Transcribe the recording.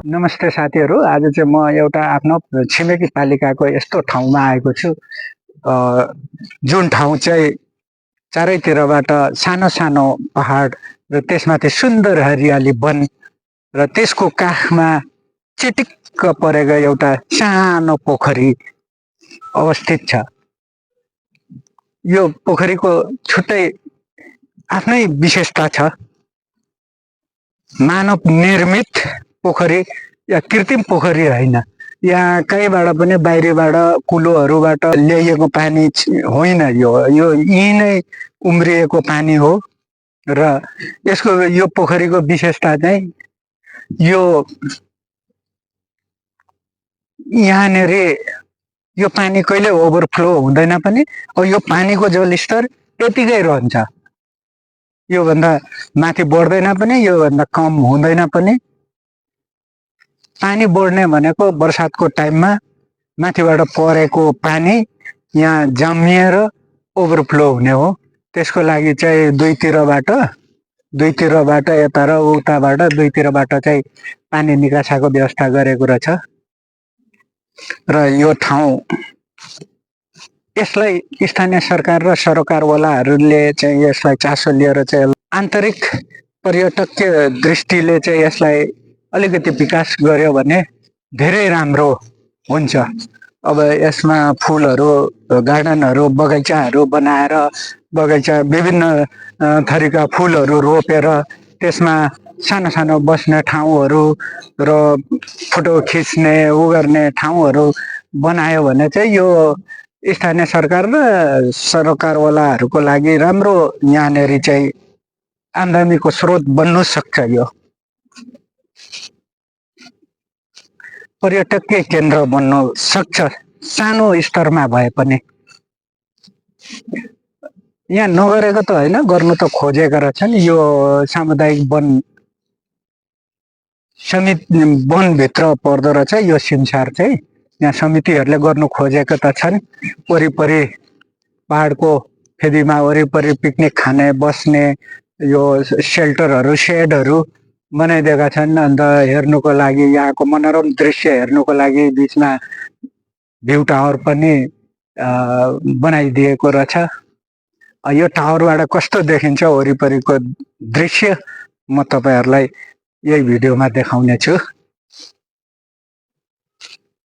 नमस्ते साथीहरू। आज चाहिँ म एउटा आफ्नो छिमेकी पालिकाको यस्तो ठाउँमा आएको छु जुन ठाउँ चाहिँ चारैतिरबाट सानो सानो पहाड र त्यसमाथि सुन्दर हरियाली वन र त्यसको काखमा चिटिक्क परेको एउटा सानो पोखरी अवस्थित छ। यो पोखरीको छुट्टै आफ्नै विशेषता छ। मानव निर्मित पोखरी या कृत्रिम पोखरी होइन। यहाँ कहीँबाट पनि बाहिरबाट कुलोहरूबाट ल्याइएको पानी होइन। यो यहीँ नै उम्रिएको पानी हो र यो पोखरीको विशेषता चाहिँ यो यहाँनिर यो पानी कहिले ओभरफ्लो हुँदैन पनि, यो पानीको जलस्तर त्यतिकै रहन्छ। योभन्दा माथि बढ्दैन पनि, योभन्दा कम हुँदैन पनि। पानी बढ्ने भनेको बर्सातको टाइममा माथिबाट परेको पानी यहाँ जमिएर ओभरफ्लो हुने हो। त्यसको लागि चाहिँ दुईतिरबाट यता र उताबाट दुईतिरबाट चाहिँ पानी निकासाको व्यवस्था गरेको रहेछ। र यो ठाउँ यसलाई स्थानीय सरकार र सरकारवालाहरूले चाहिँ यसलाई चासो लिएर चाहिँ आन्तरिक पर्यटकीय दृष्टिले चाहिँ यसलाई अलिकति विकास गर्यो भने धेरै राम्रो हुन्छ। अब यसमा फुलहरू, गार्डनहरू, बगैँचाहरू बनाएर विभिन्न थरीका फुलहरू रोपेर त्यसमा सानो सानो बस्ने ठाउँहरू र फोटो खिच्ने गर्ने ठाउँहरू बनायो भने चाहिँ यो स्थानीय सरकार र सरकारवालाहरूको लागि राम्रो यहाँनिर चाहिँ आम्दानीको स्रोत बन्नु सक्छ। यो पर्यटकीय केन्द्र बन्नु सक्छ, सानो स्तरमा भए पनि। यहाँ नगरेको त होइन, गर्नु त खोजेका रहेछन्। यो सामुदायिक वनभित्र पर्दो रहेछ यो सिमसार चाहिँ। यहाँ समितिहरूले गर्नु खोजेको त छन्। वरिपरि पहाडको फेदीमा वरिपरि पिकनिक खाने, बस्ने यो सेल्टरहरू, सेडहरू बनाइदिएका छन्। अन्त हेर्नुको लागि, यहाँको मनोरम दृश्य हेर्नुको लागि बिचमा भ्यू टावर पनि बनाइदिएको रहेछ। यो टावरबाट कस्तो देखिन्छ वरिपरिको दृश्य म तपाईँहरूलाई यही भिडियोमा देखाउने छु।